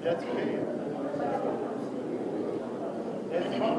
That's okay. That's fun.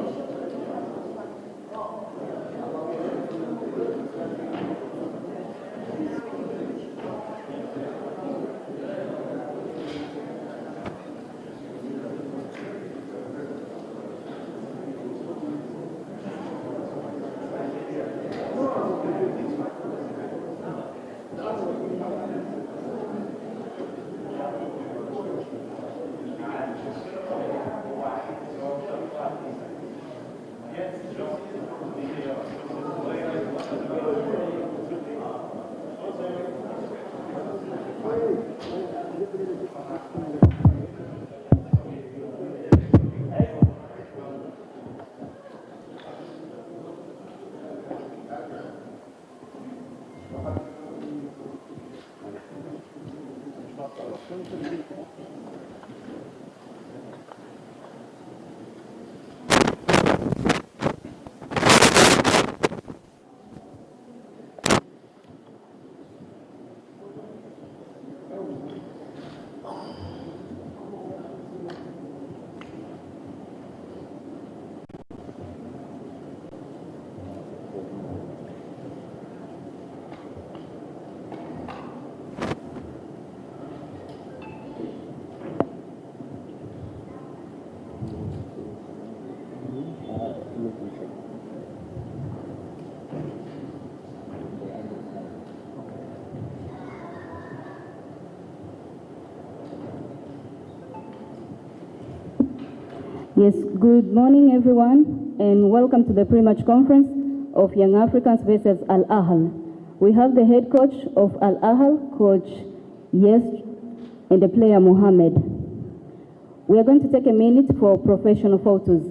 Yes, good morning everyone, and welcome to the pre-match conference of Young Africans versus Ahly. We have the head coach of Ahly, Coach Yes, and the player Mohammed. We are going to take a minute for professional photos.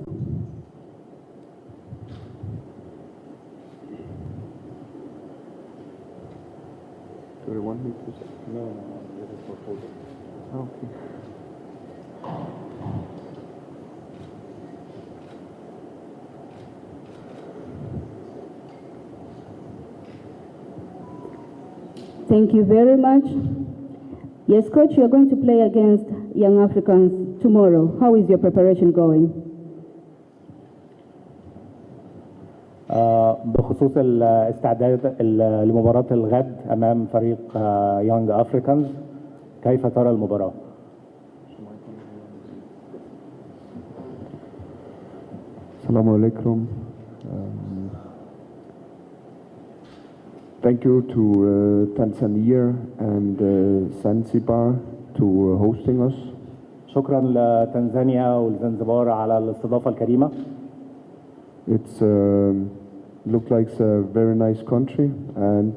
Do you want me to say? No, this is for photos. Okay. Thank you very much. Yes, coach, you are going to play against Young Africans tomorrow. How is your preparation going? بخصوص الاستعداد لمباراة الغد أمام فريق يونج أفريكانز، كيف ترى المباراة؟ السلام عليكم. Thank you to Tanzania and Zanzibar to hosting us. شكرا لتنزانيا والزنزبار على الاستضافة الكريمة. It's looks like a very nice country, and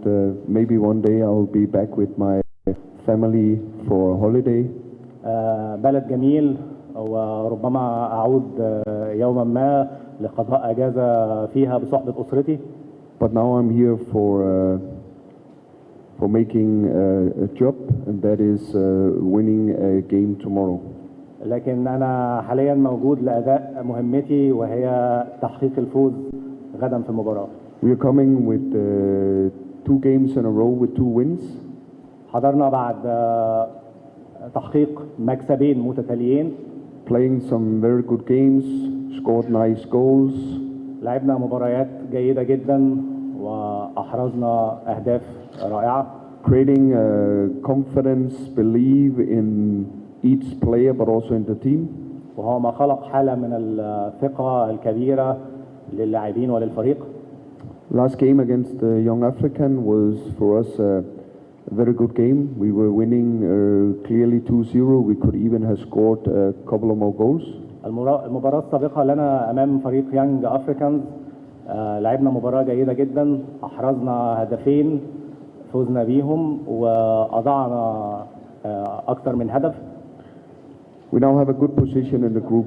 maybe one day I'll be back with my family for a holiday. بلد جميل، وربما أعود يوما ما لقضاء أجازة فيها بصحبة أسرتي. But now I'm here for making a job, and that is winning a game tomorrow. لكن أنا حاليا موجود لأداء مهمتي، وهي تحقيق الفوز غدا في المباراة. We are coming with 2 games in a row with 2 wins. حضرنا بعد تحقيق مكسبين متتاليين. Playing some very good games, scored nice goals. لعبنا مباريات جيدة جدا وأحرزنا أهداف رائعة. Creating confidence, believe in each player but also in the team. وهو ما خلق حالة من الثقة الكبيرة للاعبين وللفريق. Last game against the Young African was for us a very good game. We were winning clearly 2-0. We could even have scored a couple of more goals. المباراة السابقة لنا أمام فريق يانج أفريكانز لعبنا مباراة جيدة جدا، أحرزنا هدفين فوزنا بيهم وأضعنا أكثر من هدف. We now have a good position in the group.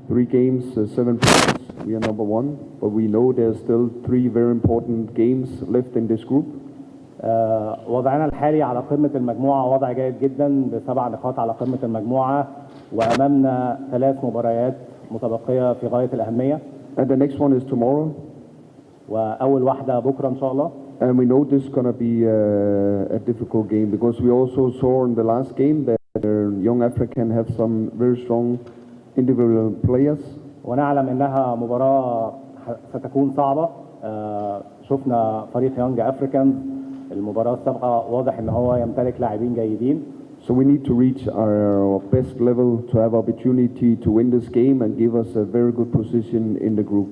3 games, 7 points. We are number 1, but we know there's still 3 very important games left in this group. وضعنا الحالي على قمة المجموعة وضع جيد جدا ب7 نقاط على قمة المجموعة، وأمامنا 3 مباريات متبقية في غاية الأهمية. And the next one is tomorrow. واول واحده بكره ان شاء الله. And we know this is going to be a difficult game because we also saw in the last game that young African have some very strong individual players. ونعلم انها مباراه ستكون صعبه. شفنا فريق يانج افريكانز المباراه السابقه واضح ان هو يمتلك لاعبين جيدين. So we need to reach our best level to have opportunity to win this game and give us a very good position in the group.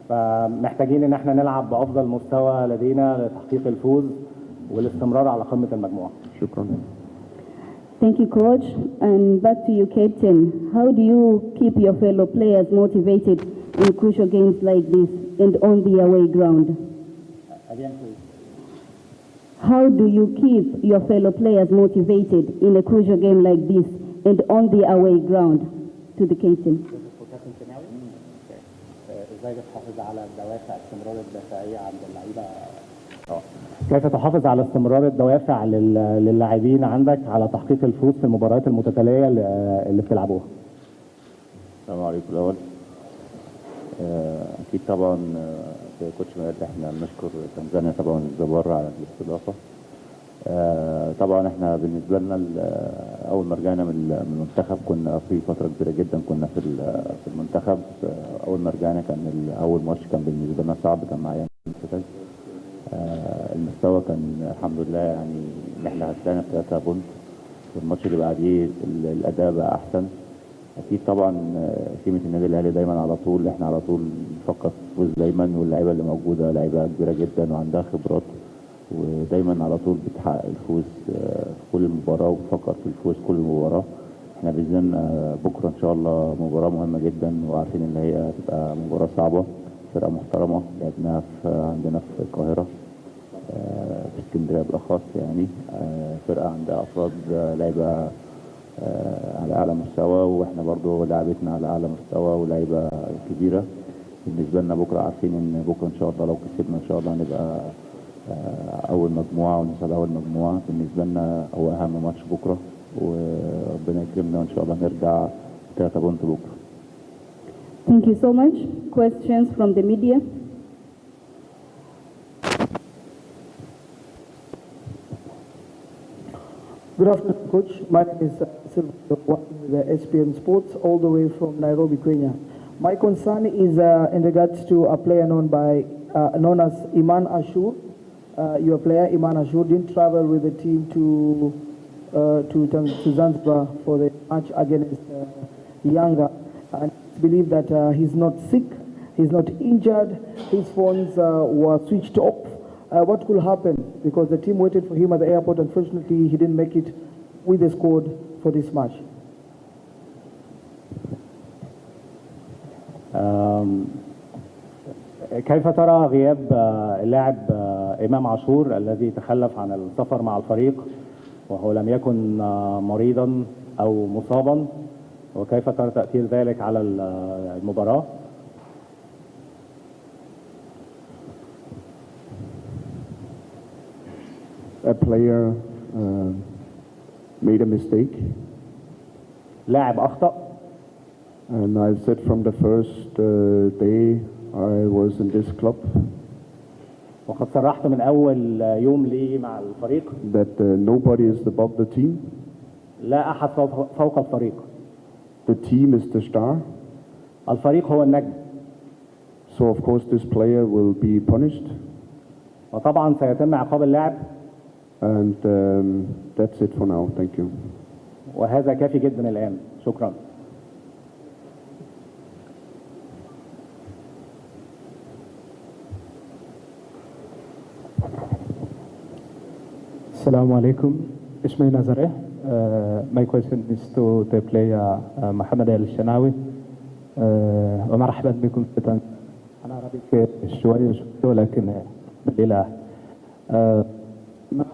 فمحتاجين ان احنا نلعب بافضل مستوى لدينا لتحقيق الفوز والاستمرار على قمه المجموعه. شكرا. Thank you, Coach. And back to you, Captain. How do you keep your fellow players motivated in crucial games like this and on the away ground? Again, please. How do you keep your fellow players motivated in a crucial game like this and on the away ground? To the captain. ازاي بتحافظ على الدوافع استمرار الدفاعيه عند اللعيبه؟ كيف تحافظ على استمرار الدوافع للاعبين عندك على تحقيق الفوز في المباريات المتتاليه اللي بتلعبوها؟ السلام عليكم الاول. اكيد طبعا في كوتش مجد احنا بنشكر تنزانيا طبعا زبار على الاستضافه. طبعا احنا بالنسبه لنا اول ما رجعنا من المنتخب كنا في فتره كبيره جدا كنا في المنتخب. اول ما رجعنا كان اول ماتش كان بالنسبه لنا صعب، كان معايا المستوى كان الحمد لله يعني ان احنا طلعنا 3 بونت. والماتش اللي بعديه الاداء بقى احسن. اكيد طبعا قيمه النادي الاهلي دايما على طول احنا على طول بنفكر في الفوز دايما، واللعيبه اللي موجوده لعيبه كبيره جدا وعندها خبرات ودايما على طول بتحقق الفوز في كل مباراه وبتفكر في الفوز كل مباراه. احنا باذن بكره ان شاء الله مباراه مهمه جدا وعارفين ان هي هتبقى مباراه صعبه. فرقه محترمه لعبناها عندنا في القاهره في اسكندريه بالاخص يعني. فرقه عندها افراد لعيبه على اعلى مستوى، واحنا برضو لعبتنا على اعلى مستوى ولاعيبه كبيره. بالنسبه لنا بكره عارفين ان بكره ان شاء الله لو كسبنا ان شاء الله هنبقى اول مجموعه ونوصل اول مجموعه. بالنسبه لنا هو اهم ماتش بكره، وربنا يكرمنا وان شاء الله نرجع 3 بونت بكره. Thank you so much. Questions from the media? Good afternoon, Coach. My name is Silva, working with the SPM Sports, all the way from Nairobi, Kenya. My concern is in regards to a player known as Iman Ashur. Your player Iman Ashur didn't travel with the team to Zanzibar for the match against Yanga, and it's believed that he's not sick, he's not injured, his phones were switched off. What could happen? Because the team waited for him at the airport. Unfortunately, he didn't make it with the squad for this match. كيف ترى غياب اللاعب إمام عاشور الذي تخلف عن السفر مع الفريق وهو لم يكن مريضا أو مصابا، وكيف ترى تأثير ذلك على المباراة؟ A player made a mistake. لاعب أخطأ. And I said from the first day I was in this club وقد صرحت من أول يوم لي مع الفريق that nobody is above the team. لا أحد فوق الفريق. The team is the star. الفريق هو النجم. So of course this player will be punished. وطبعا سيتم عقاب اللاعب. And that's it for now. Thank you. وهذا كافي جدا الآن. شكرا. Assalamu alaikum. Ismail Nazareh. My question is to the player Mohamed El Shanawi. ومرحبا بكم في تنزانيا. أنا عربي شوي ولكن بالله. ما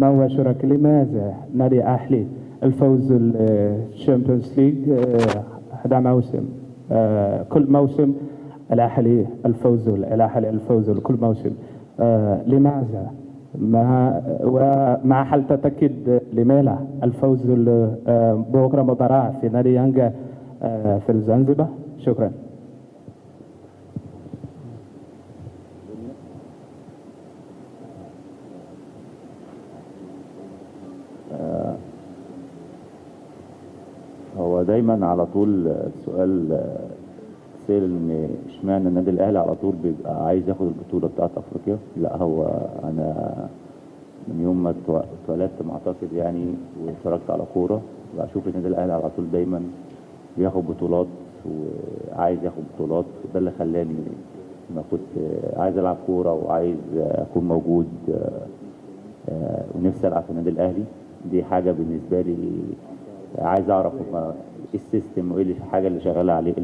هو شرك لماذا نادي أهلي الفوز الشامبيونز ليج هذا موسم كل موسم الأهلي الفوز كل موسم لماذا ومع هل تتأكد لماذا الفوز بكرة مباراة في نادي يانجا في الزنزبار؟ شكرا. دايما على طول السؤال سير ان اشمعنى النادي الاهلي على طول بيبقى عايز ياخد البطوله بتاعت افريقيا. لا، هو انا من يوم ما اتولدت معتقد يعني واتفرجت على كوره بشوف النادي الاهلي على طول دايما بياخد بطولات وعايز ياخد بطولات. ده اللي خلاني ما كنت عايز العب كوره وعايز اكون موجود ونفسي العب في النادي الاهلي. دي حاجه بالنسبه لي عايز اعرف ايه السيستم وايه الحاجه اللي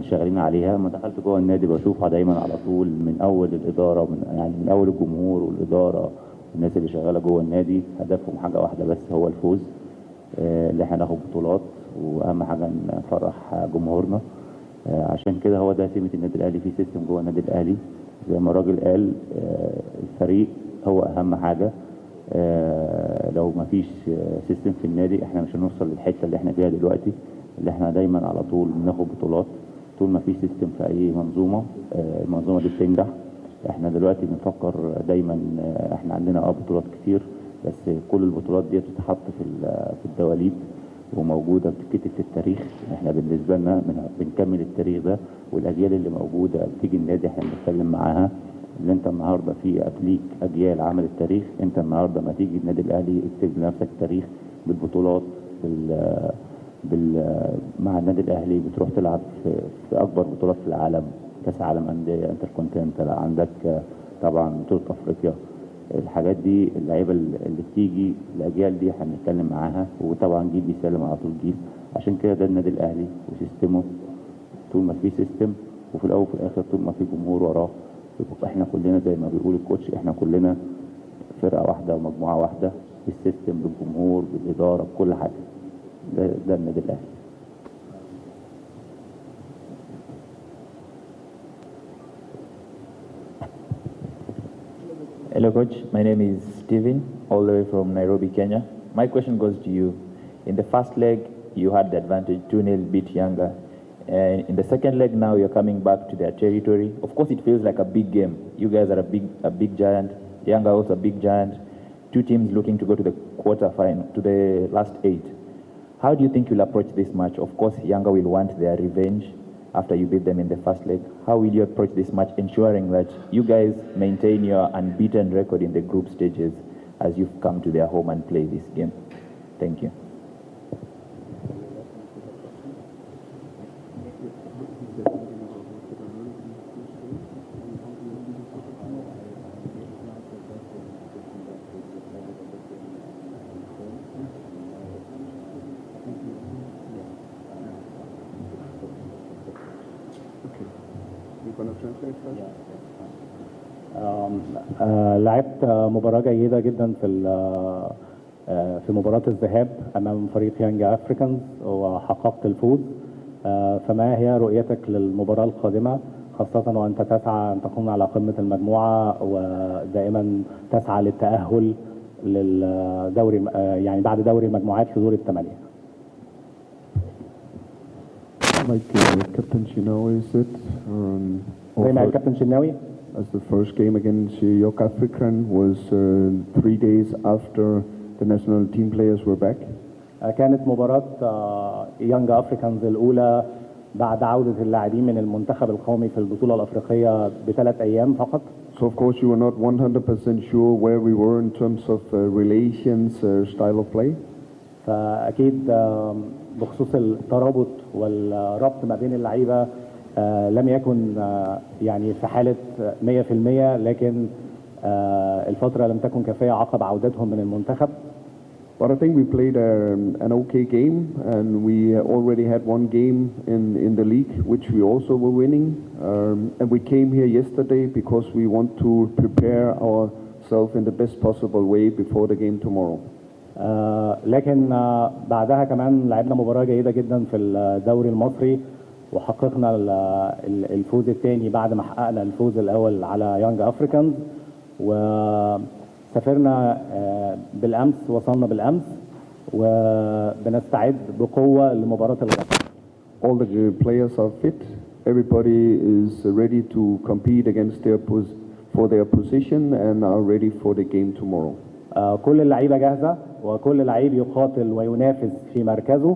شغالين عليها. لما دخلت جوه النادي بشوفها دايما على طول من اول الاداره من اول الجمهور والاداره والناس اللي شغاله جوه النادي هدفهم حاجه واحده بس، هو الفوز، اللي احنا ناخد بطولات، واهم حاجه نفرح جمهورنا. عشان كده هو ده سمه النادي الاهلي، في سيستم جوه النادي الاهلي زي ما الراجل قال. الفريق هو اهم حاجه. لو ما فيش سيستم في النادي احنا مش هنوصل للحته اللي احنا فيها دلوقتي، اللي احنا دايما على طول بناخد بطولات. طول ما في سيستم في اي منظومه المنظومه دي بتنجح. احنا دلوقتي بنفكر دايما احنا عندنا بطولات كتير، بس كل البطولات دي بتتحط في الدواليب وموجوده بتتكتب في التاريخ. احنا بالنسبه لنا بنكمل التاريخ ده، والاجيال اللي موجوده بتيجي النادي احنا بنتكلم معاها اللي انت النهارده في قبليك اجيال عملت تاريخ. انت النهارده ما تيجي النادي الاهلي اكتب لنفسك تاريخ بالبطولات مع النادي الاهلي. بتروح تلعب في اكبر بطولات في العالم، كاس عالم انديه، انتركونتيننتال، عندك طبعا بطوله افريقيا. الحاجات دي اللعيبه اللي بتيجي الاجيال دي احنا بنتكلم معاها، وطبعا جيل بيسلم على طول جيل. عشان كده ده النادي الاهلي وسيستمه. طول ما في سيستم وفي الاول وفي الاخر طول ما في جمهور وراه، احنا كلنا زي ما بيقول الكوتش احنا كلنا فرقه واحده ومجموعه واحده بالسيستم بالجمهور بالاداره بكل حاجه. ده النادي الاهلي. Hello coach, my name is Steven, all the way from Nairobi, Kenya. My question goes to you. In the first leg, you had the advantage, 2-0 beat Yanga. And in the second leg now, you're coming back to their territory. Of course, it feels like a big game. You guys are a big giant. Yanga also a big giant. Two teams looking to go to the quarterfinal, to the last 8. How do you think you'll approach this match? Of course, Yanga will want their revenge after you beat them in the first leg. How will you approach this match, ensuring that you guys maintain your unbeaten record in the group stages as you've come to their home and play this game? Thank you. لعبت مباراة جيدة جدا في مباراة الذهاب أمام فريق يانجا أفريكانز وحققت الفوز. فما هي رؤيتك للمباراة القادمة، خاصة وأنت تسعى أن تكون على قمة المجموعة ودائما تسعى للتأهل للدوري يعني بعد دوري المجموعات لدور الثمانية؟ Like Captain Shinawi said, زي ما الكابتن شناوي as the first game against York African was 3 days after the national team players were back. كانت مباراة يانجا أفريكانز الأولى بعد عودة اللاعبين من المنتخب القومي في البطولة الأفريقية ب3 أيام فقط. So of course you were not 100% sure where we were in terms of relations, style of play. فأكيد بخصوص الترابط والربط ما بين اللعيبة لم يكن يعني في حالة 100%، لكن الفترة لم تكن كافية عقب عودتهم من المنتخب. But I think we played an okay game, and we already had one game in the league, which we also were winning. And we came here yesterday because we want to prepare ourselves in the best possible way before the game tomorrow. لكن بعدها كمان لعبنا مباراة جيدة جدا في الدوري المصري وحققنا الفوز الثاني بعد ما حققنا الفوز الأول على يانج أفريكانز. وسافرنا بالأمس، وصلنا بالأمس وبنستعد بقوة لمباراة الغد. All the players are fit. Everybody is ready to compete against for their position and are ready for the game tomorrow. كل اللعيبة جاهزة وكل لعيب يقاتل وينافس في مركزه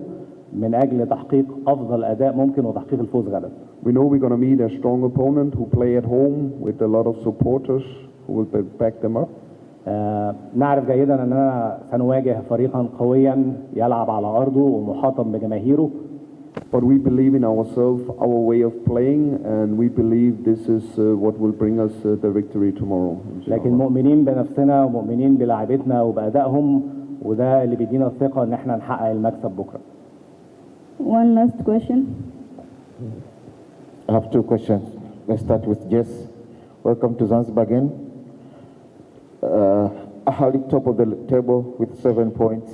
من أجل تحقيق أفضل أداء ممكن وتحقيق الفوز غدا. We know we're going to meet a strong opponent who play at home with a lot of supporters who will back them up. نعرف جيدا أننا سنواجه فريقا قويا يلعب على أرضه ومحاطا بجماهيره. But we believe in ourselves, our way of playing, and we believe this is what will bring us the victory tomorrow. لكن مؤمنين بنفسنا ومؤمنين بلاعبتنا وبأدائهم وده اللي بيدينا الثقة إن احنا نحقق المكسب بكرة. One last question. I have two questions. Let's start with Jess. Welcome to Zanzibar again. Ahly top of the table with 7 points.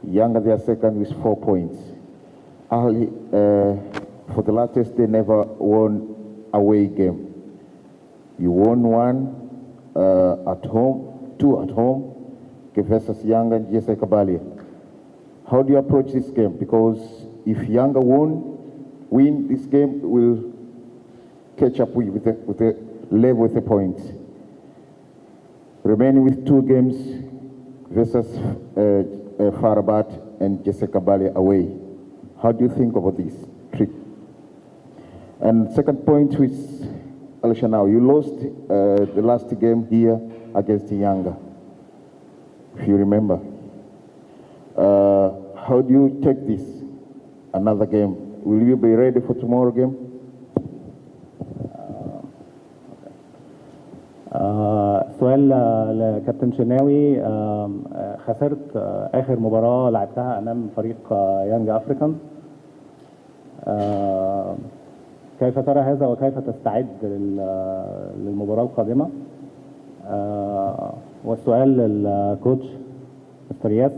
Yanga they are second with 4 points. Ahly for the latest they never won away game. You won one at home, 2 at home versus Yanga and GS Kabalia. How do you approach this game? Because if Yanga win this game, will catch up with the level with the points. Remaining with 2 games versus Farabat and Jessica Bali away. How do you think about this trick? And second point with Al-Shanau, you lost the last game here against Yanga, if you remember. How do you take this, another game? Will you be ready for tomorrow game? سؤال لكابتن شناوي. خسرت آخر مباراة لعبتها أمام فريق يانج أفريكان. كيف ترى هذا وكيف تستعد للمباراة القادمة؟ والسؤال للكوتش مستر ياس.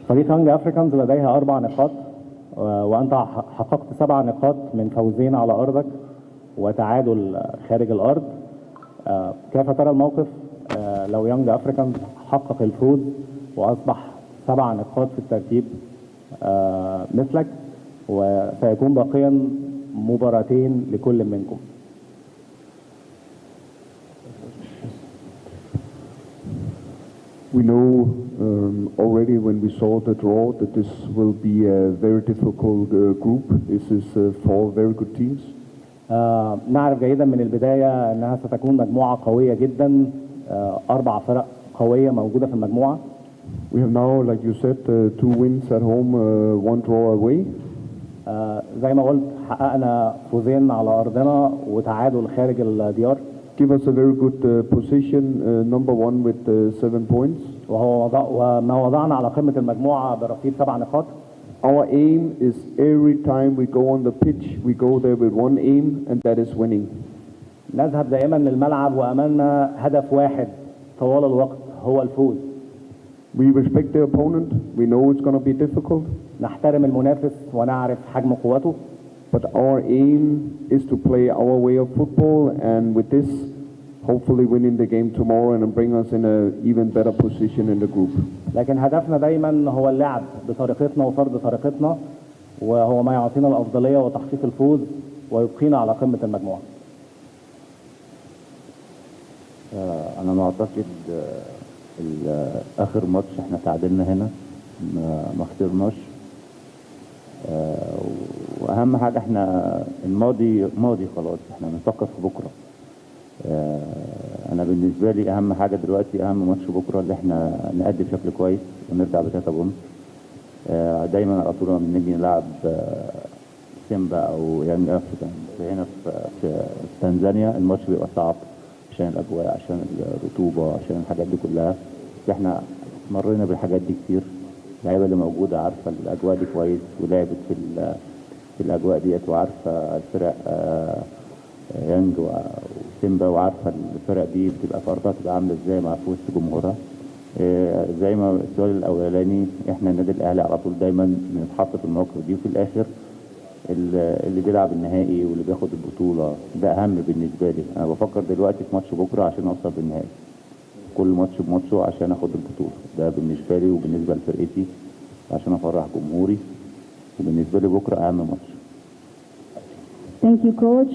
فريق يانج أفريكانز لديها 4 نقاط وأنت حققت 7 نقاط من فوزين على أرضك وتعادل خارج الأرض. كيف ترى الموقف لو يانج أفريكانز حقق الفوز وأصبح 7 نقاط في الترتيب مثلك وسيكون باقيا مباراتين لكل منكم؟ We know already when we saw the draw that this will be a very difficult group. This is 4 very good teams. نعرف جيدا من البداية أنها ستكون مجموعة قوية جدا. 4 فرق قوية موجودة في المجموعة. We have now, like you said, 2 wins at home, 1 draw away. زي ما قلت حققنا فوزين على أرضنا وتعادل خارج الديار. Give us a very good position, number 1 with 7 points. وما وضعنا على قمة المجموعة برصيد 7 نقاط. Our aim is every time we go on the pitch, we go there with one aim, and that is winning. نذهب دائما للملعب وأمامنا هدف واحد طوال الوقت هو الفوز. We respect the opponent. We know it's going to be difficult. نحترم المنافس ونعرف حجم قوته. But our aim is to play our way of football, and with this, hopefully winning the game tomorrow and bring us in an even better position in the group. لكن هدفنا دايما هو اللعب بطريقتنا وفرض طريقتنا وهو ما يعطينا الأفضلية وتحقيق الفوز ويبقينا على قمة المجموعة. أنا معتقد آخر ماتش احنا تعادلنا هنا ما خسرناش. واهم حاجه احنا الماضي ماضي خلاص، احنا بنفكر في بكره. انا بالنسبه لي اهم حاجه دلوقتي، اهم ماتش بكره اللي احنا نأدي بشكل كويس ونرجع ب3 بونت. دايما على طول لما بنيجي نلعب سيمبا او يانج افريكان هنا في تنزانيا الماتش بيبقى صعب عشان الاجواء، عشان الرطوبه، عشان الحاجات دي كلها. احنا مرينا بالحاجات دي كتير. اللعيبه اللي موجوده عارفه الاجواء دي كويس ولعبت في الاجواء ديت، وعارفه الفرق يانج وسيمبا، وعارفه الفرق دي بتبقى في ارضها تبقى عامله ازاي مع في وسط جمهورها. زي ما السؤال الاولاني، احنا النادي الاهلي على طول دايما بنتحط في المواقف دي، وفي الاخر اللي بيلعب النهائي واللي بياخد البطوله ده اهم بالنسبه لي. انا بفكر دلوقتي في ماتش بكره عشان اوصل بالنهائي، كل ماتش بماتشه عشان اخد البطوله، ده بالنسبه لي وبالنسبه لفرقتي عشان افرح جمهوري، وبالنسبه لي بكره اهم ماتش. Thank you, coach.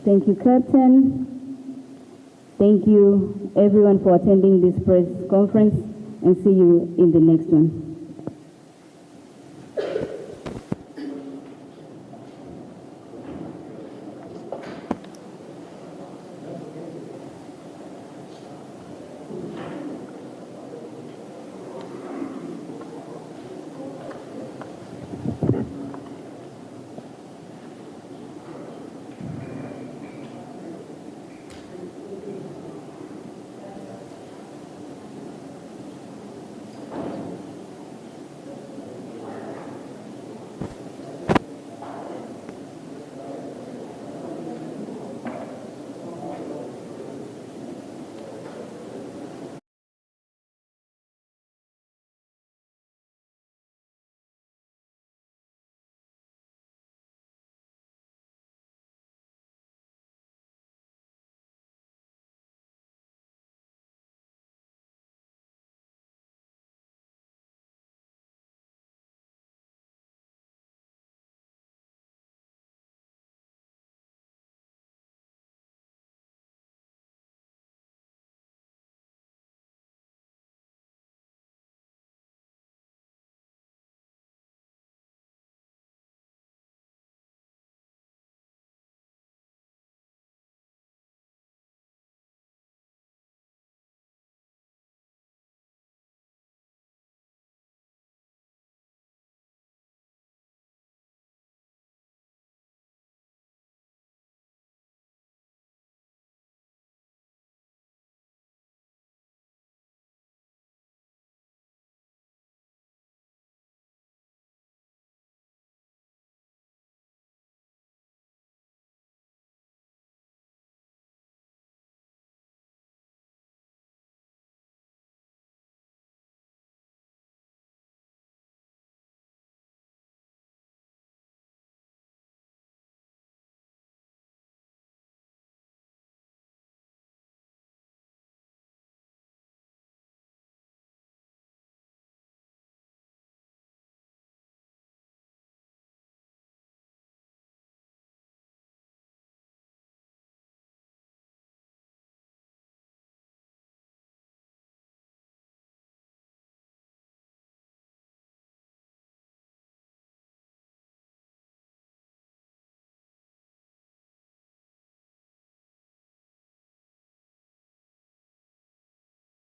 Thank you, captain. Thank you, everyone, for attending this press conference, and see you in the next one.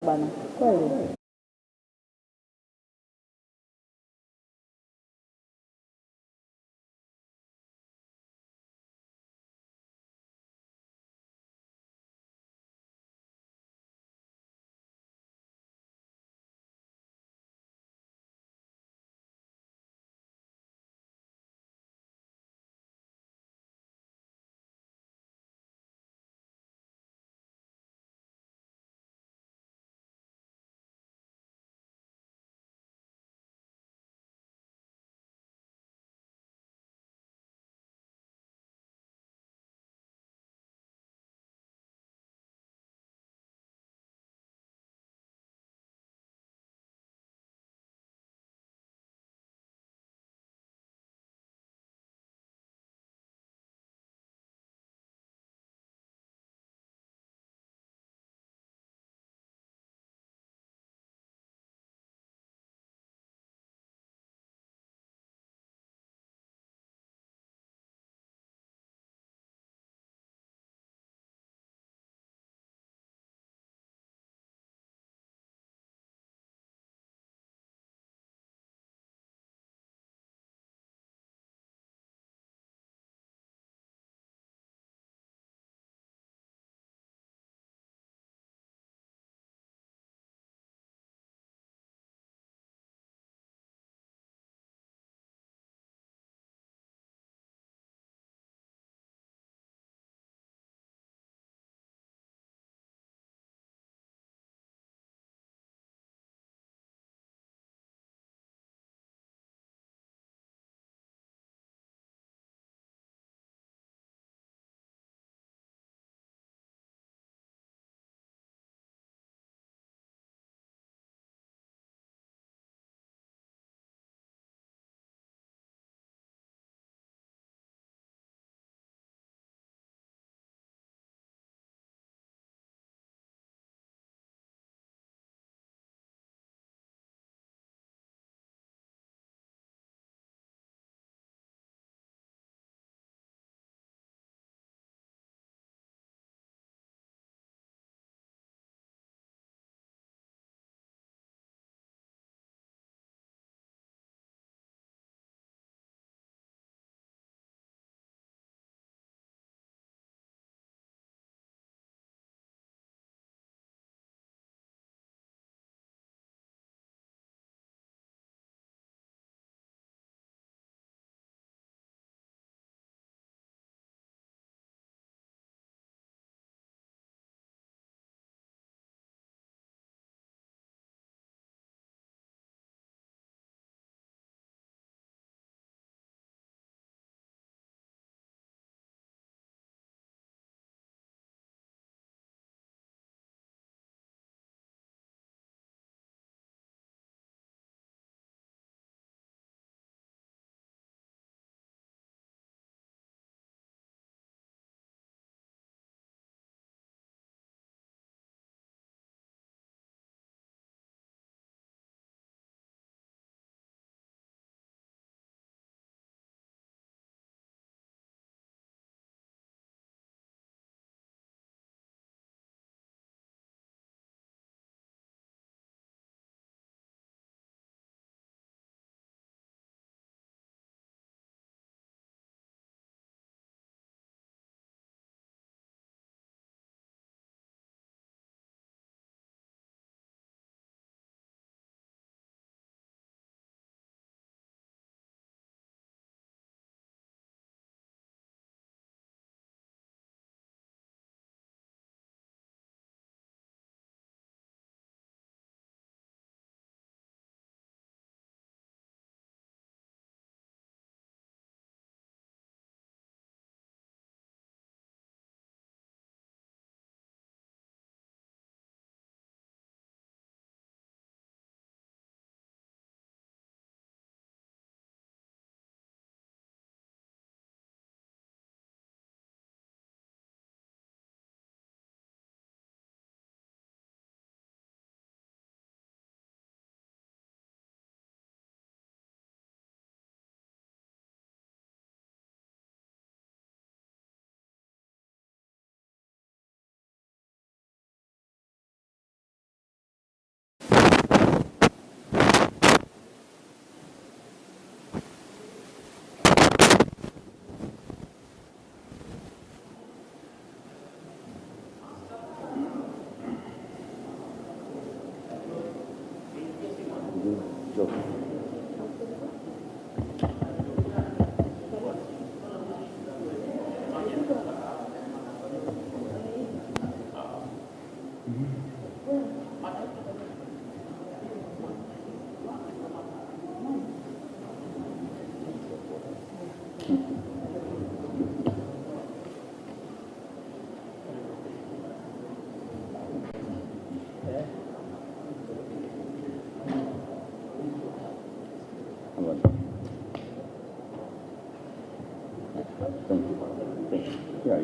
bana. Kweli.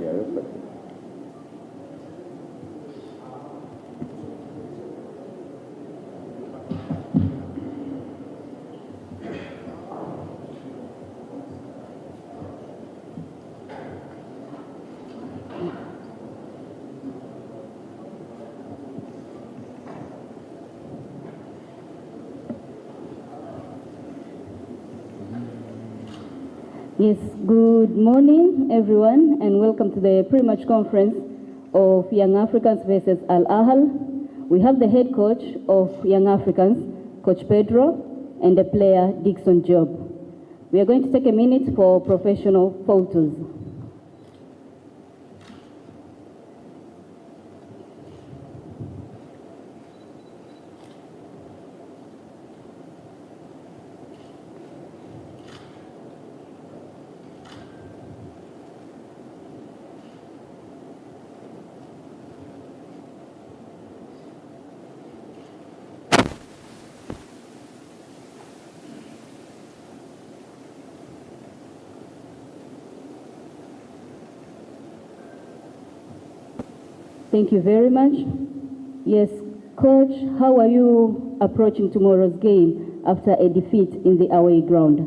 are reflected. Yes, good morning, everyone, and welcome to the pre-match conference of Young Africans versus Ahly. We have the head coach of Young Africans, Coach Pedro, and the player, Dixon Job. We are going to take a minute for professional photos. Thank you very much. Yes, Coach, how are you approaching tomorrow's game after a defeat in the away ground?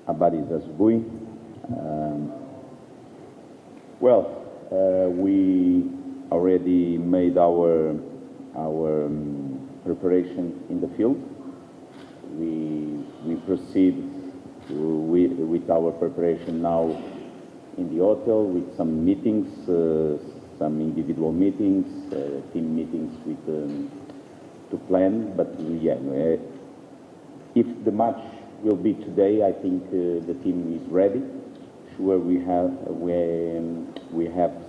Habari za asubuhi. We already made our preparation in the field. We proceed with our preparation now in the hotel with some meetings, some individual meetings, team meetings with to plan. But if the match will be today, I think the team is ready. Sure, we have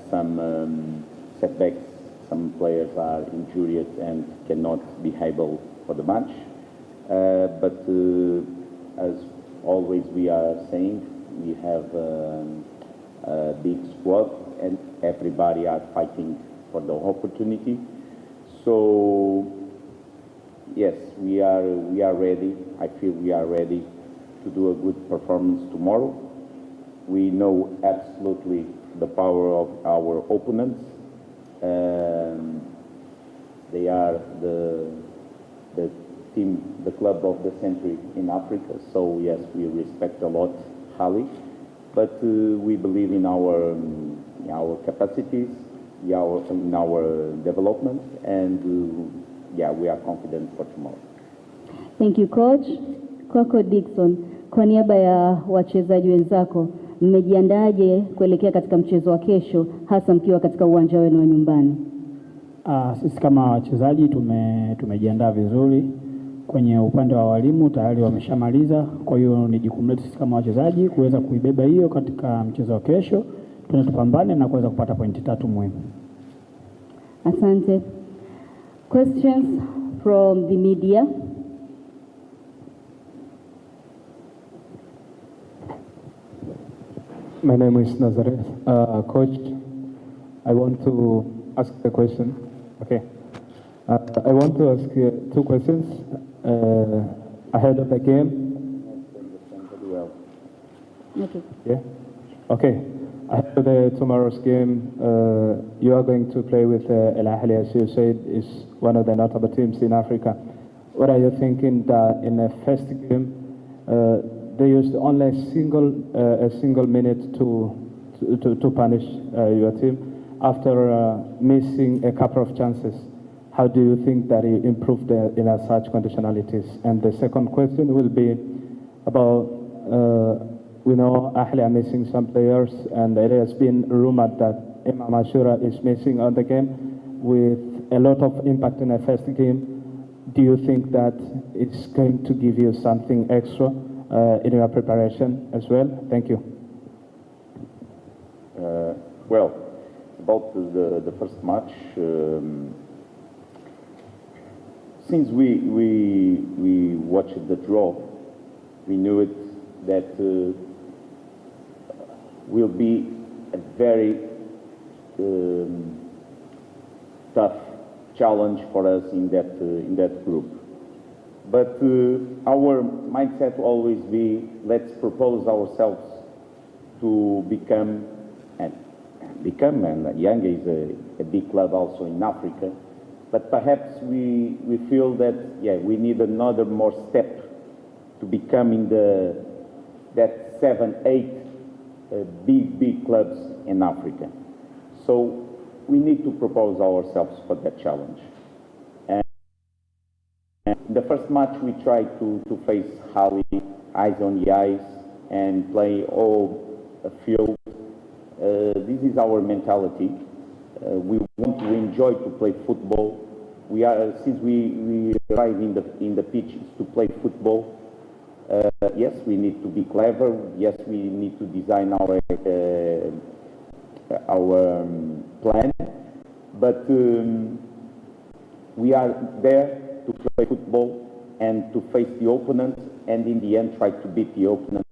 some setbacks. Some players are injured and cannot be able for the match. But as always, we are saying we have a big squad and everybody are fighting for the opportunity. So yes, we are ready. I feel we are ready to do a good performance tomorrow. We know absolutely the power of our opponents. They are the team, the club of the century in Africa. So yes, we respect a lot Ahly. But we believe in our capacities, in our development, and we are confident for tomorrow. Thank you, Coach. Kwako Dixon, kwa niaba ya wachezaji wenzako, mmejiandaje kuelekea katika mchezo wa kesho, hasa mkiwa katika uwanja wenu wa nyumbani? Sisi kama wachezaji tumejiandaa vizuri. Kwenye upande wa walimu tayari wameshamaliza, kwa hiyo ni jukumu letu sisi kama wachezaji kuweza kuibeba hiyo katika mchezo wa kesho. Tunatupambane na kuweza kupata pointi 3 muhimu. Asante. Questions from the media? My name is Nazareth. Coach, I want to ask a question. Okay. I want to ask 2 questions ahead of the game. Okay. Yeah. Okay. Ahead of tomorrow's game, you are going to play with Ahly, as you said, is one of the notable teams in Africa. What are you thinking that in the first game they used only a single minute to punish your team after missing a couple of chances? How do you think that you improved in such conditionalities? And the second question will be about, we know Ahly are missing some players, and it has been rumored that MASHUJAA is missing on the game with a lot of impact in the first game. Do you think that it's going to give you something extra in your preparation as well? Thank you. About the first match, since we watched the draw, we knew it that will be a very tough challenge for us in that group. But our mindset will always be, let's propose ourselves to become, and Yanga is a big club also in Africa, but perhaps we feel that, yeah, we need another more step to becoming that 7, 8 big clubs in Africa. So we need to propose ourselves for that challenge. And in the first match, we tried to face Ahly, eyes on the eyes, and play all a field. This is our mentality. We want to enjoy to play football. We are, since we arrive in the pitches to play football. Yes, we need to be clever. Yes, we need to design our plan. But we are there to play football and to face the opponent, and in the end try to beat the opponent.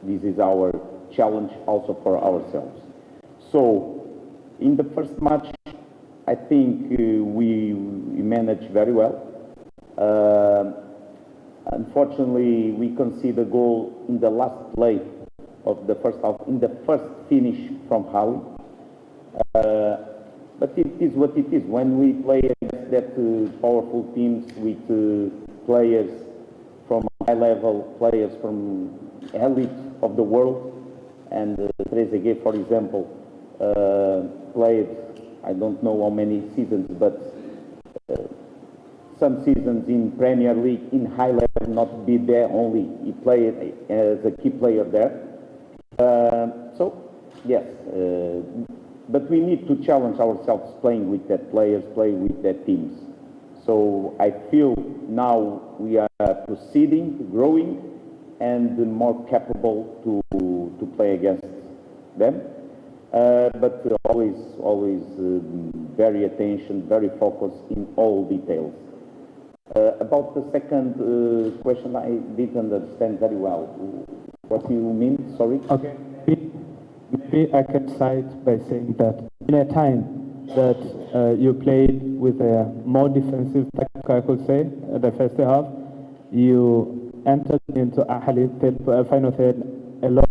This is our challenge also for ourselves. So in the first match, I think we managed very well. Unfortunately, we conceded a goal in the last play of the first half, in the first finish from Ahly. But it is what it is. When we play against that powerful teams with players from high level, players from elite of the world, and Trezeguet, for example, played, I don't know how many seasons, but some seasons in Premier League in high level, not be there only. He played as a key player there. So, yes, but we need to challenge ourselves playing with that players, play with that teams. So I feel now we are proceeding, growing, and more capable to play against them. But always very attention, very focused in all details. About the second question, I didn't understand very well. What do you mean? Sorry? Okay. Maybe I can cite by saying that in a time that you played with a more defensive tactic, I could say, the first half, you entered into Ahly final third a lot,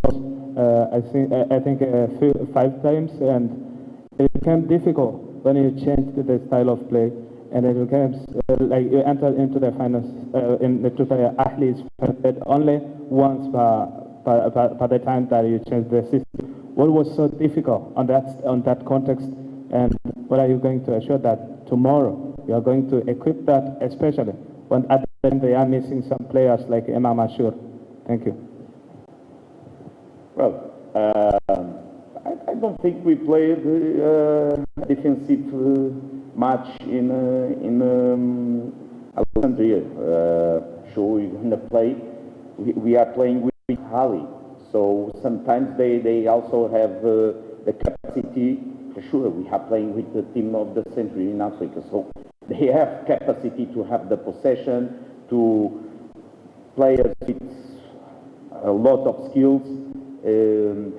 I think 5 times, and it became difficult when you changed the style of play, and it became like you entered into the finals into the Ahly's third only once by the time that you changed the system. What was so difficult on that context, and what are you going to assure that tomorrow you are going to equip that, especially when at the time they are missing some players like Imam Ashur? Thank you. Well, I don't think we played a defensive match in Alexandria. Sure, we're going to play. We are playing with Ahly, so sometimes they also have the capacity. For sure, we are playing with the team of the century in Africa, so they have capacity to have the possession, to players with a lot of skills.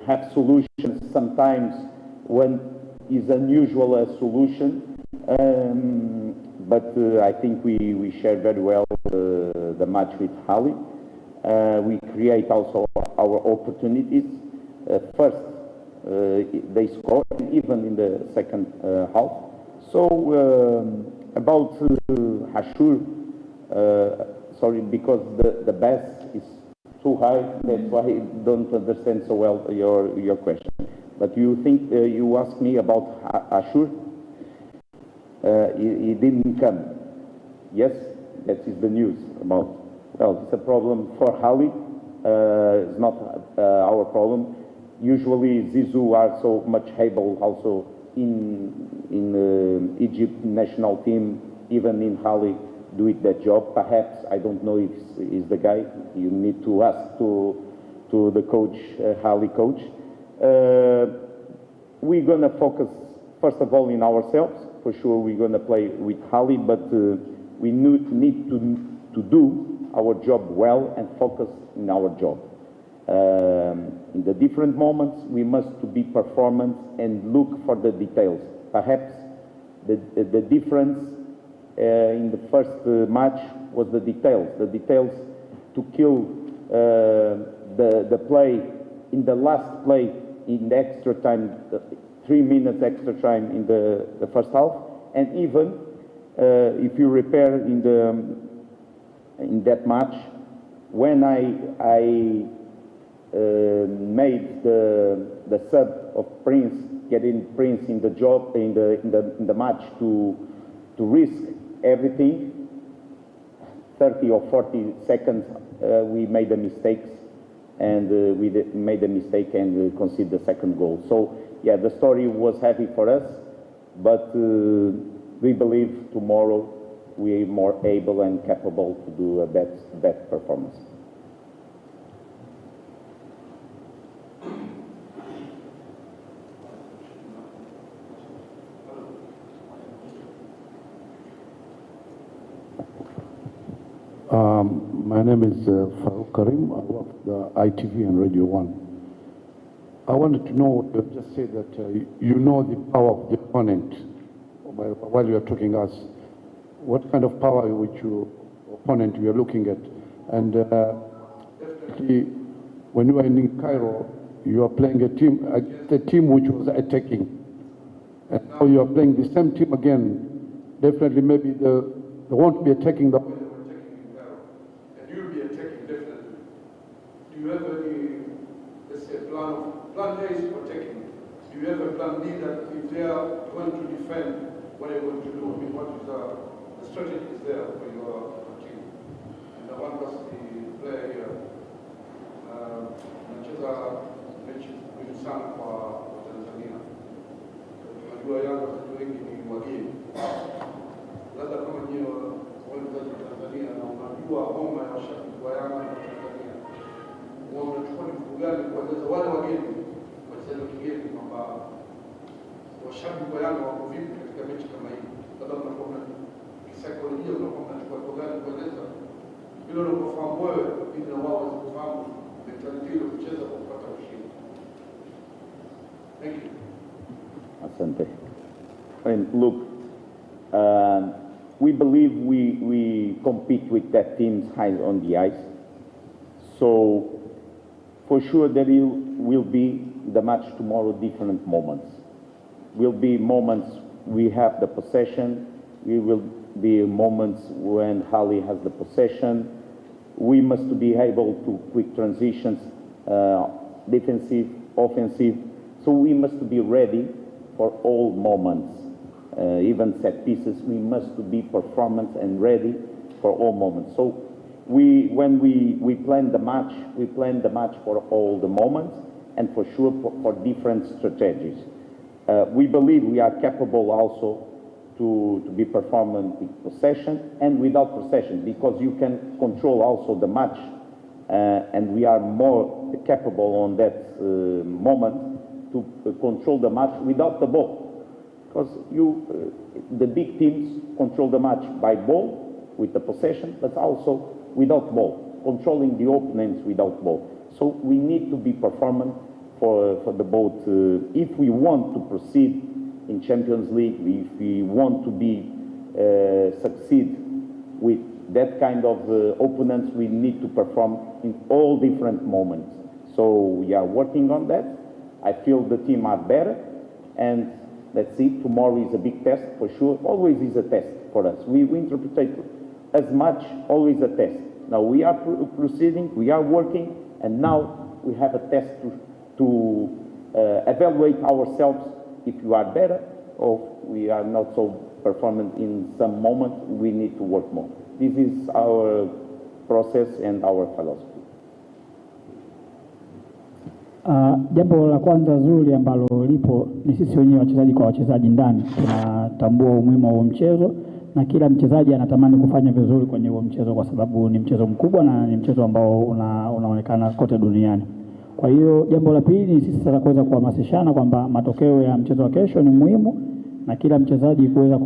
Have solutions sometimes when is unusual a solution, but I think we shared very well the match with Ahly. We create also our opportunities. First, they scored even in the second half. So about Ashur, sorry, because the best is too high, that's why I don't understand so well your question. But you think you asked me about Ashur? He didn't come. Yes, that is the news about. Well, it's a problem for Ahly. It's not our problem. Usually, Zizou are so much able also in Egypt national team, even in Ahly, do it that job. Perhaps, I don't know if he's the guy. You need to ask to the coach, Ahly coach. We're going to focus, first of all, in ourselves. For sure, we're going to play with Ahly, but we need to do our job well and focus in our job. In the different moments, we must be performant and look for the details. Perhaps the difference in the first match was the details to kill the play in the last play in the extra time, 3 minutes extra time in the first half, and even if you repair in that match, when I made the sub of Prince, getting Prince in the job in the match to risk everything, 30 or 40 seconds we made the mistakes, and made a mistake and conceded the second goal. So yeah, the story was heavy for us, but we believe tomorrow we are more able and capable to do a better performance. My name is Farouk Karim. I work at the ITV and Radio 1. I wanted to know, just say that you know the power of the opponent while you are talking us. What kind of power which your opponent you are looking at? And definitely, when you are in Cairo, you are playing against a team which was attacking. And now you are playing the same team again. Definitely, maybe they won't be attacking the way they were attacking in Cairo. And you'll be attacking definitely. Do you have any, let's say, plan A is protecting? Do you have a plan B that if they are going to defend, what are you going to do? I mean, what is the strategy is there for your team? And I want us to play nacheza mechi muhimu sana kwa Tanzania. Unajua Yanga watu wengi ni wageni. Labda kama nyinyi wachezaji wa Tanzania na unajua homa ya washabiki wa Yanga na Tanzania, mnachukua ni kitu gani kueleza wale wageni wachezaji wa kigeni kwamba washabiki wa Yanga wako vipi katika mechi kama hii? Labda mnakuwa na kisaikolojia, mnakuwa mnachukua kitu gani kueleza bila unapofahamu wewe, ili na wao waweze kufahamu mentality ile kucheza kwa kupata ushindi. Thank you. Asante. And look, we believe we compete with that team's high on the ice. So for sure there will be the match tomorrow different moments. Will be moments we have the possession. We will be moments when Ahly has the possession. We must be able to quick transitions, defensive, offensive. So we must be ready for all moments. Even set pieces, we must be performance and ready for all moments. So when we plan the match, we plan the match for all the moments and for sure for different strategies. We believe we are capable also to be performant with possession and without possession, because you can control also the match, and we are more capable on that moment to control the match without the ball. Because the big teams control the match by ball, with the possession, but also without ball, controlling the opponents without ball. So we need to be performant for the both. If we want to proceed in Champions League, if we want to be succeed with that kind of opponents, we need to perform in all different moments. So we are working on that. I feel the team are better, and let's see, tomorrow is a big test for sure. Always is a test for us. We interpret it as much, always a test. Now we are proceeding, we are working, and now we have a test to evaluate ourselves if we are better or we are not so performant in some moment. We need to work more. This is our process and our philosophy. Jambo la kwanza zuri ambalo lipo ni sisi wenyewe wachezaji kwa wachezaji ndani tunatambua umuhimu wa huo mchezo, na kila mchezaji anatamani kufanya vizuri kwenye huo mchezo kwa sababu ni mchezo mkubwa na ni mchezo ambao unaonekana kote duniani. Kwa hiyo jambo la pili ni sisi sasa kuweza kuhamasishana kwamba matokeo ya mchezo wa kesho ni muhimu, na kila mchezaji kuweza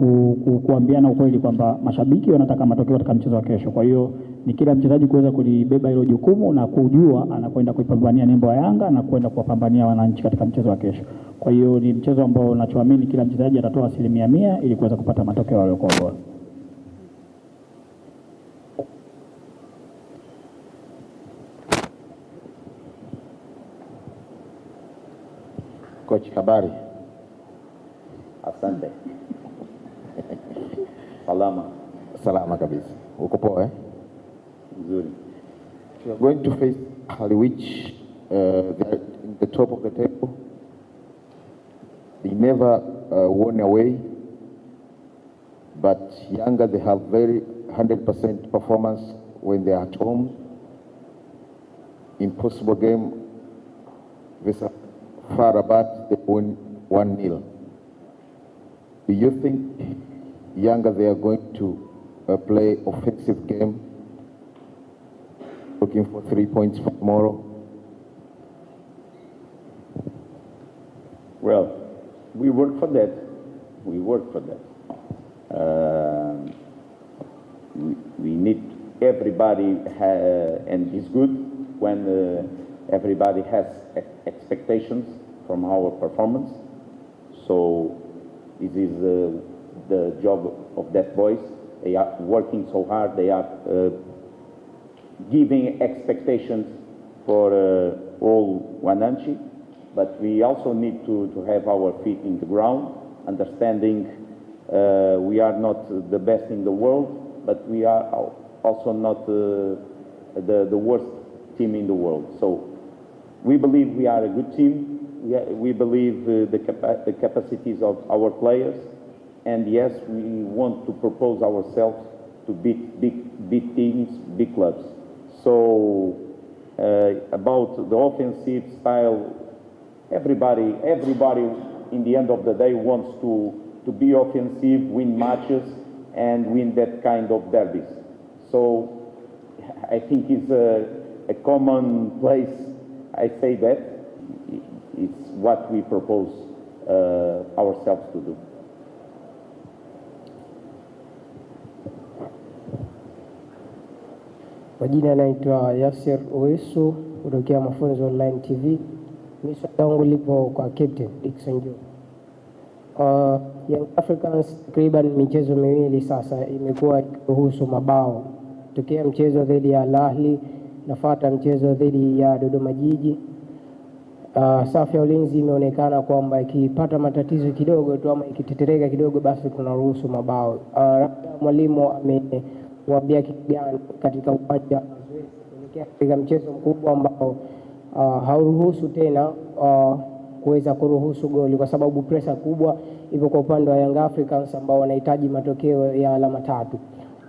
kuambiana ukweli kwamba mashabiki wanataka matokeo katika mchezo wa kesho. Kwa hiyo ni kila mchezaji kuweza kulibeba hilo jukumu na kujua anakwenda kuipambania nembo ya Yanga na kwenda kuwapambania wananchi katika mchezo wa kesho. Kwa hiyo ni mchezo ambao ninachoamini kila mchezaji atatoa 100% ili kuweza kupata matokeo yaliyokuwa bora. Coach, habari? Asante. Salama. Salama kabisa. Uko poa eh? Nzuri. We are going to face Ahly, which they are in the top of the table. They never won away, but Yanga, they have very 100% performance when they are at home. Impossible game. This far back, they win 1-0. Do you think Yanga, they are going to play offensive game, looking for 3 points for tomorrow? Well, we work for that. We work for that. We need everybody, and it's good when everybody has expectations from our performance. So this is the job of that boys. They are working so hard. They are giving expectations for all Wananchi. But we also need to have our feet in the ground, understanding we are not the best in the world, but we are also not the worst team in the world. So we believe we are a good team. We believe the capacities of our players, and yes, we want to propose ourselves to beat big teams, big clubs. So about the offensive style, everybody in the end of the day wants to be offensive, win matches, and win that kind of derbies. So I think it's a common place. I say that it's what we propose ourselves to do. Kwa jina naitwa Yasir Owesu kutokea Mafunzo Online TV. Mimi swali langu lipo kwa Captain Dickson Joe. Young Africans takriban michezo miwili sasa imekuwa kuhusu mabao. Tokea mchezo dhidi ya Ahly, nafuata mchezo dhidi ya Dodoma Jiji. Safu ya ulinzi imeonekana kwamba ikipata matatizo kidogo tu ama ikitetereka kidogo basi tunaruhusu mabao. Mwalimu amewaambia kitu gani katika uwanja wa mazoezi kuelekea katika mchezo mkubwa ambao hauruhusu tena kuweza kuruhusu goli kwa sababu pressure kubwa ipo kwa upande wa Young Africans ambao wanahitaji matokeo ya alama 3.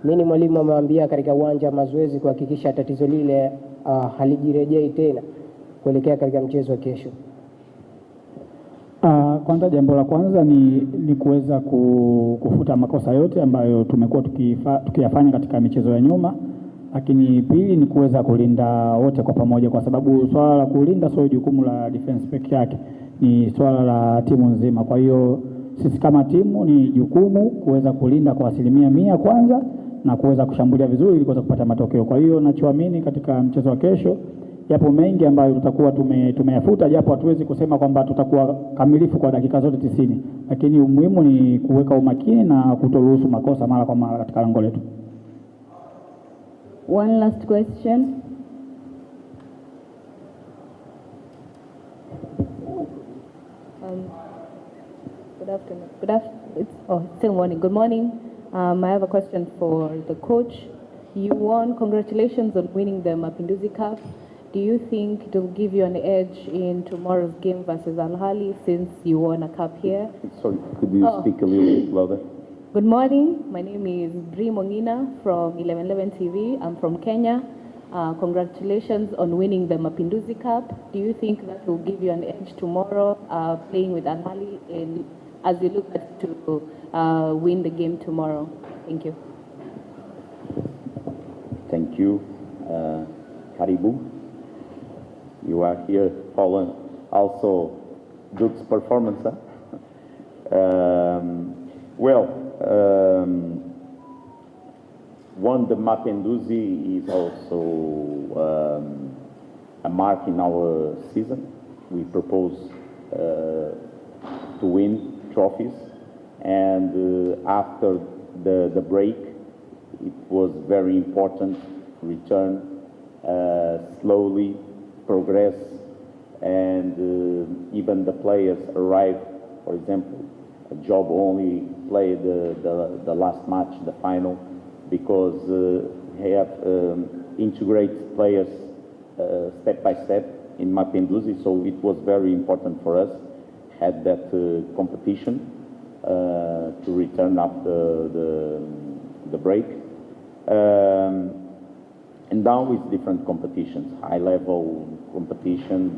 Nini mwalimu amewaambia katika uwanja wa mazoezi kuhakikisha tatizo lile halijirejei tena kuelekea katika mchezo wa kesho? Kwanza jambo la kwanza ni kuweza kufuta makosa yote ambayo tumekuwa tukiyafanya katika michezo ya nyuma, lakini pili ni kuweza kulinda wote kwa pamoja, kwa sababu swala la kulinda sio jukumu la defense peke yake, ni swala la timu nzima. Kwa hiyo sisi kama timu ni jukumu kuweza kulinda kwa 100% kwanza na kuweza kushambulia vizuri ili kuweza kupata matokeo. Kwa hiyo nachoamini katika mchezo wa kesho, yapo mengi ambayo tutakuwa tumeyafuta, japo hatuwezi kusema kwamba tutakuwa kamilifu kwa dakika zote 90, lakini umuhimu ni kuweka umakini na kutoruhusu makosa mara kwa mara katika lango letu. One last question. Good afternoon. Still morning. Good morning. I have a question for the coach. You won. Congratulations on winning the Mapinduzi Cup. Do you think it will give you an edge in tomorrow's game versus Ahly since you won a cup here? Sorry, could you speak a little bit louder? Good morning. My name is Bri Mongina from 1111 TV. I'm from Kenya. Congratulations on winning the Mapinduzi Cup. Do you think that will give you an edge tomorrow playing with Ahly as you look at to win the game tomorrow? Thank you. Thank you. Karibu. You are here following also Duke's performance, huh? Won the Mapinduzi is also a mark in our season. We propose to win trophies, and after the break, it was very important to return slowly, progress and even the players arrive. For example, Job only played the last match, the final, because he have integrate players step by step in Mapinduzi, so it was very important for us, had that competition to return after the break. And now with different competitions, high-level competition,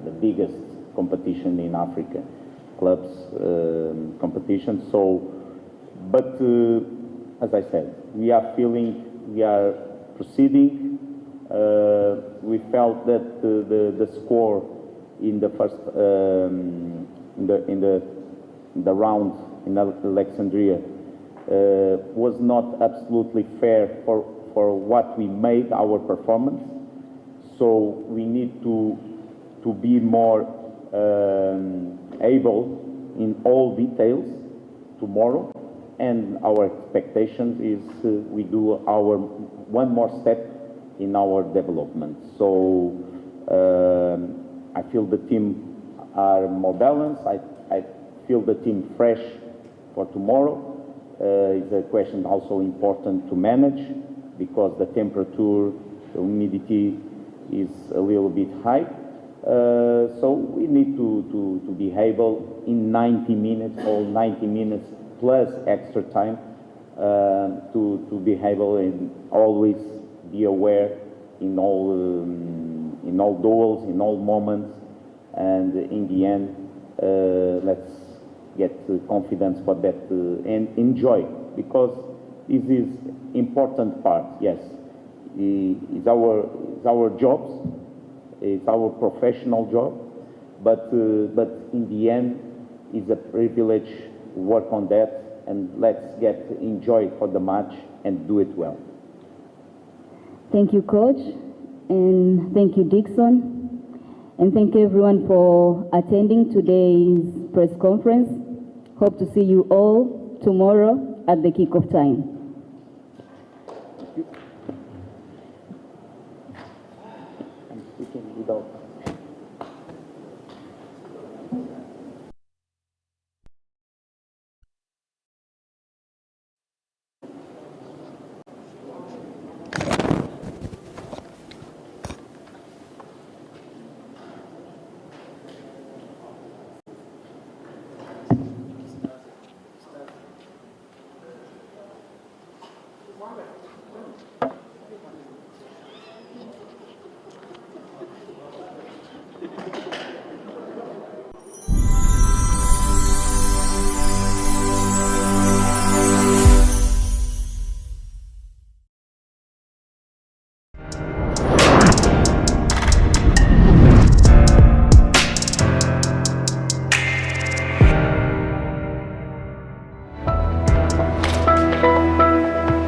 the biggest competition in Africa, clubs competition. So, but as I said, we are proceeding. We felt that the score in the first in the round in Alexandria was not absolutely fair for what we made our performance. So we need to be more able in all details tomorrow, and our expectation is we do our one more step in our development. So I feel the team are more balanced. I feel the team fresh for tomorrow. It's a question also important to manage because the temperature, the humidity is a little bit high. So we need to be able in 90 minutes, all 90 minutes plus extra time to be able and always be aware in all duels, in all moments, and in the end, let's get confidence for that and enjoy, because this is important part. Yes, it's our jobs, it's our professional job, but in the end, it's a privilege to work on that, and let's enjoy for the match and do it well. Thank you, Coach, and thank you, Dixon, and thank you everyone for attending today's press conference. Hope to see you all tomorrow at the kickoff time.